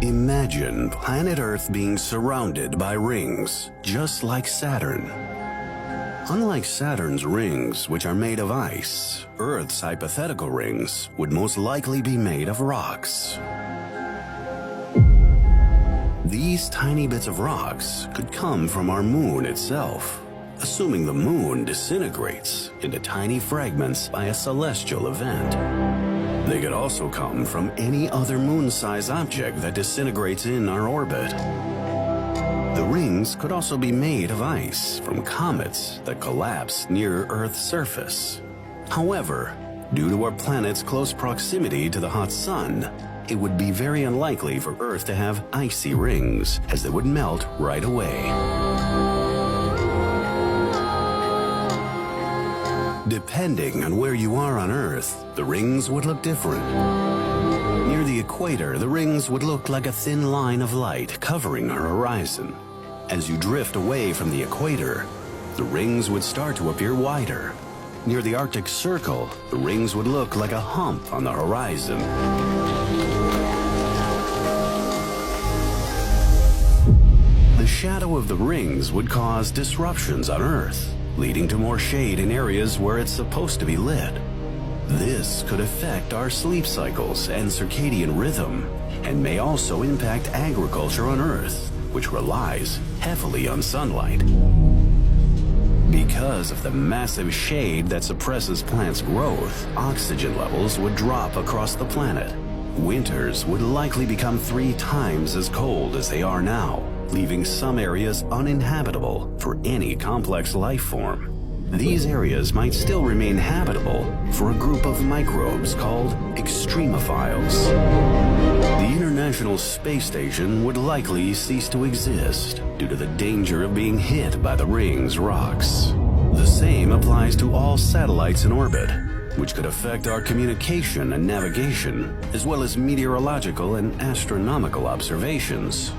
Imagine planet Earth being surrounded by rings, just like Saturn. Unlike Saturn's rings, which are made of ice, Earth's hypothetical rings would most likely be made of rocks. These tiny bits of rocks could come from our moon itself, assuming the moon disintegrates into tiny fragments by a celestial event. They could also come from any other moon-sized object that disintegrates in our orbit. The rings could also be made of ice from comets that collapse near Earth's surface. However, due to our planet's close proximity to the hot sun, it would be very unlikely for Earth to have icy rings, as they would melt right away. Depending on where you are on Earth, the rings would look different. Near the equator, the rings would look like a thin line of light covering our horizon. As you drift away from the equator, the rings would start to appear wider. Near the Arctic Circle, the rings would look like a hump on the horizon. The shadow of the rings would cause disruptions on Earth, leading to more shade in areas where it's supposed to be lit. This could affect our sleep cycles and circadian rhythm, and may also impact agriculture on Earth, which relies heavily on sunlight. Because of the massive shade that suppresses plants' growth, oxygen levels would drop across the planet. Winters would likely become 3 times as cold as they are now, leaving some areas uninhabitable for any complex life form. These areas might still remain habitable for a group of microbes called extremophiles. The International Space Station would likely cease to exist due to the danger of being hit by the rings' rocks. The same applies to all satellites in orbit, which could affect our communication and navigation, as well as meteorological and astronomical observations.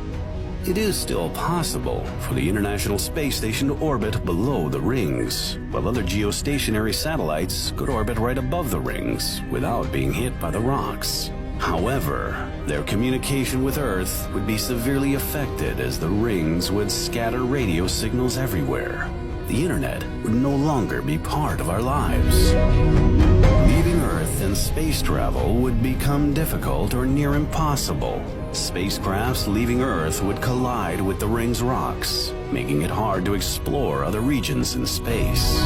It is still possible for the International Space Station to orbit below the rings, while other geostationary satellites could orbit right above the rings without being hit by the rocks. However, their communication with Earth would be severely affected as the rings would scatter radio signals everywhere. The internet would no longer be part of our lives. Leaving Earth and space travel would become difficult or near impossible. Spacecrafts leaving Earth would collide with the rings' rocks, making it hard to explore other regions in space.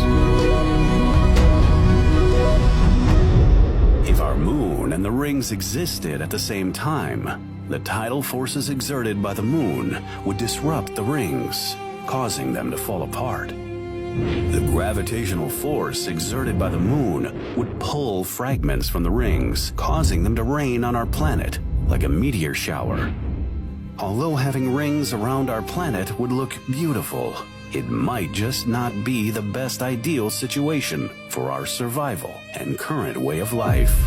If our moon and the rings existed at the same time, the tidal forces exerted by the moon would disrupt the rings, causing them to fall apart. The gravitational force exerted by the moon would pull fragments from the rings, causing them to rain on our planet like a meteor shower. Although having rings around our planet would look beautiful, it might just not be the best ideal situation for our survival and current way of life.